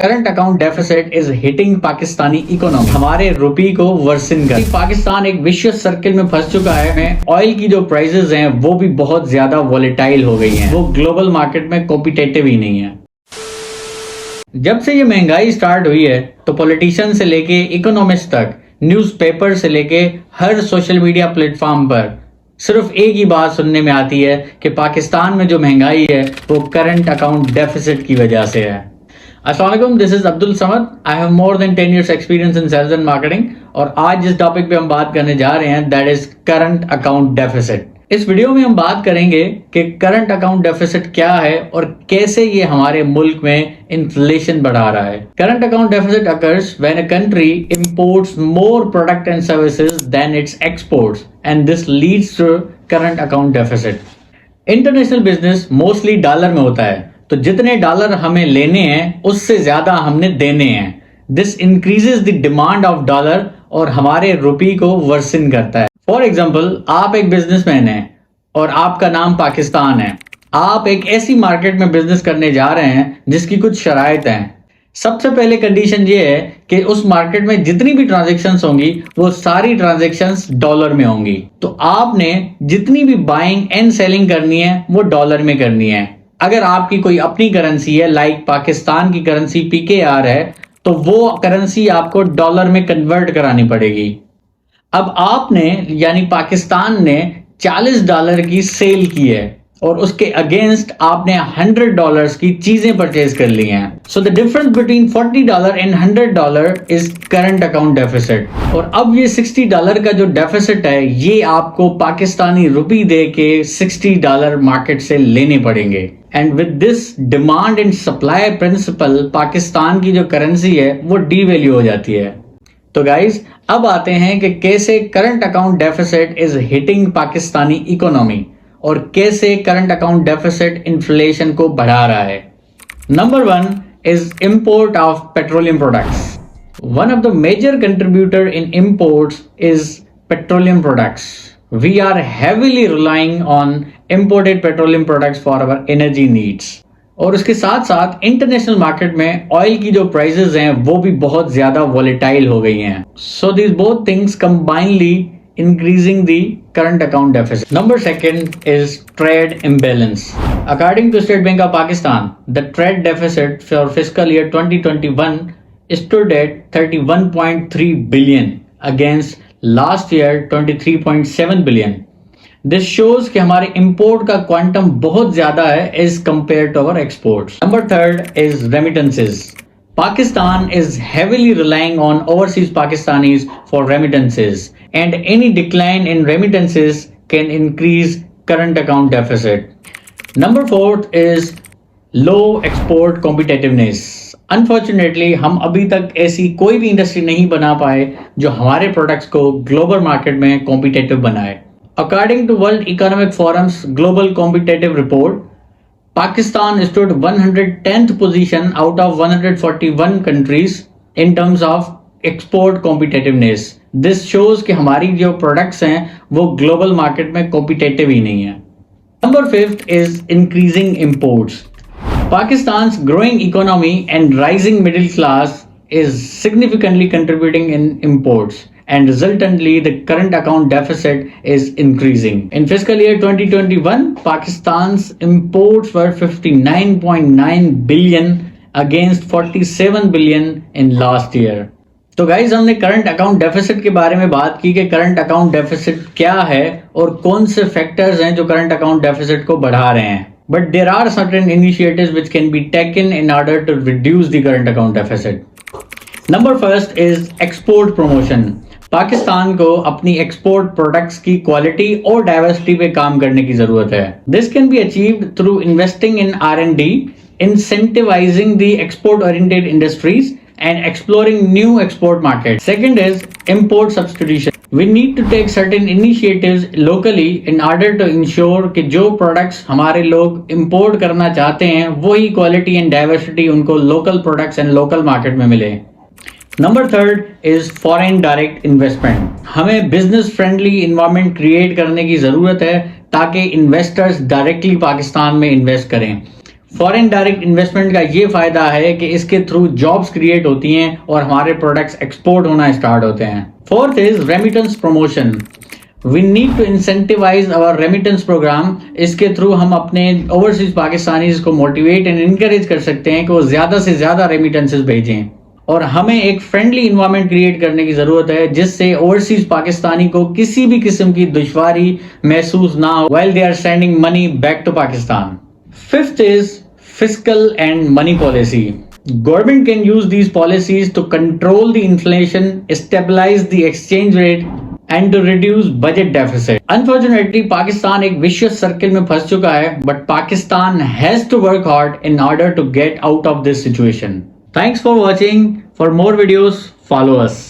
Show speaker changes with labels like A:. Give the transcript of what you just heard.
A: Current account deficit is hitting Pakistani economy. हमारे rupee को version कर पाकिस्तान एक विशियस सर्किल में फंस चुका है। ऑयल की जो प्राइसेस हैं वो भी बहुत ज्यादा वॉलेटाइल हो गई हैं। वो ग्लोबल मार्केट में कॉम्पिटिटिव ही नहीं है। जब से ये महंगाई स्टार्ट हुई है तो पॉलिटिशियन से लेके इकोनॉमिस्ट तक, न्यूज़पेपर से लेके हर सोशल मीडिया प्लेटफॉर्म पर सिर्फ एक ही बात सुनने में आती है कि पाकिस्तान में जो महंगाई है वो करंट अकाउंट डेफिसिट की वजह से है। अस्सलाम वालेकुम, this is Abdul Samad. I have more than 10 years experience in sales and marketing और आज जिस टॉपिक पे हम बात करने जा रहे हैं that is current account deficit. इस वीडियो में हम बात करेंगे कि करंट अकाउंट डेफिसिट क्या है और कैसे ये हमारे मुल्क में इन्फ्लेशन बढ़ा रहा है। Current account deficit occurs when a country imports more product and services than its exports and this leads to current account deficit. International business mostly dollar में होता है, तो जितने डॉलर हमें लेने हैं उससे ज्यादा हमने देने हैं। This increases the demand of dollar और हमारे रुपी को वर्सन करता है। फॉर एग्जाम्पल, आप एक बिजनेसमैन हैं और आपका नाम पाकिस्तान है। आप एक ऐसी मार्केट में बिजनेस करने जा रहे हैं जिसकी कुछ शराइत हैं। सबसे पहले कंडीशन ये है कि उस मार्केट में जितनी भी ट्रांजैक्शंस होंगी वो सारी ट्रांजैक्शंस डॉलर में होंगी। तो आपने जितनी भी बाइंग एंड सेलिंग करनी है वो डॉलर में करनी है। अगर आपकी कोई अपनी करेंसी है, लाइक पाकिस्तान की करेंसी PKR है, तो वो करेंसी आपको डॉलर में कन्वर्ट करानी पड़ेगी। अब आपने यानी पाकिस्तान ने $40 की सेल की है और उसके अगेंस्ट आपने $100 की चीजें परचेज कर ली हैं। So the difference between $40 and $100 is current account deficit. और अब ये $60 का जो डेफिसिट है ये आपको पाकिस्तानी रुपी दे के $60 मार्केट से लेने पड़ेंगे। And with this demand and supply principle Pakistan की जो करेंसी है वो डीवैल्यू हो जाती है। तो गाइज, अब आते हैं कि कैसे current account deficit is hitting Pakistani economy और कैसे करंट अकाउंट डेफिसिट इन्फ्लेशन को बढ़ा रहा है। Number 1 is import of petroleum products. One of the major contributor in imports is petroleum products. We are heavily relying on imported petroleum products for our energy needs. और उसके साथ साथ international market में oil की जो prices हैं वो भी बहुत ज्यादा वॉलेटाइल हो गई हैं। सो these both things combinedly increasing the current account deficit. Number 2 is trade imbalance. According to State Bank of Pakistan, the trade deficit for fiscal year 2021 stood at 31.3 billion against last year 23.7 billion. This shows कि हमारे import का quantum बहुत ज्यादा है as compare to our exports. Number 3 is remittances. Pakistan is heavily relying on overseas Pakistanis for remittances and any decline in remittances can increase current account deficit. Number 4 is low export competitiveness. Unfortunately हम अभी तक ऐसी कोई भी industry नहीं बना पाए जो हमारे प्रोडक्ट्स को ग्लोबल मार्केट में कॉम्पिटिटिव बनाए। According to world economic forums global competitive report, Pakistan stood 110th position out of 141 countries in terms of export competitiveness. This shows कि हमारी जो प्रोडक्ट्स हैं वो ग्लोबल मार्केट में कॉम्पिटिटिव ही नहीं है। Number 5 is increasing imports. Pakistan's growing economy and rising middle class is significantly contributing in imports and resultantly the current account deficit is increasing. In fiscal year 2021, Pakistan's imports were 59.9 billion against 47 billion in last year. तो guys, हमने current account deficit के बारे में बात की कि current account deficit क्या है और कौन से फैक्टर्स हैं जो करंट अकाउंट डेफिसिट को बढ़ा रहे हैं। But there are certain initiatives which can be taken in order to reduce the current account deficit. Number 1 is export promotion. Pakistan को अपनी एक्सपोर्ट प्रोडक्ट्स की क्वालिटी और डाइवर्सिटी पे काम करने की जरूरत है। This can be achieved through investing in R&D, incentivizing the export oriented industries and exploring new export markets. Second is import substitution. We need to take certain initiatives locally in order to ensure कि जो products हमारे लोग import करना चाहते हैं वही quality and diversity उनको local products and local market में मिले। Number 3 is foreign direct investment. हमें बिजनेस फ्रेंडली इन्वायरमेंट क्रिएट करने की जरूरत है ताकि इन्वेस्टर्स डायरेक्टली पाकिस्तान में इन्वेस्ट करें। फॉरेन डायरेक्ट इन्वेस्टमेंट का ये फायदा है कि इसके थ्रू जॉब्स क्रिएट होती हैं और हमारे प्रोडक्ट्स एक्सपोर्ट होना स्टार्ट होते हैं। Fourth is remittance promotion. We need to incentivize our remittance program. इसके थ्रू हम अपने ओवरसीज पाकिस्तानीज को मोटिवेट एंड इनकरेज कर सकते हैं कि वो ज्यादा से ज्यादा रेमिटेंसेस भेजें, और हमें एक फ्रेंडली इन्वायरमेंट क्रिएट करने की जरूरत है जिससे ओवरसीज पाकिस्तानी को किसी भी किस्म की दुश्वारी महसूस ना हो while they are sending money back to Pakistan. Fifth is fiscal and money policy. Government can use these policies to control the inflation, stabilize the exchange rate and to reduce budget deficit. Unfortunately, Pakistan एक vicious circle में फंस चुका है, but Pakistan has to work hard in order to get out of this situation. Thanks for watching. For more videos, follow us.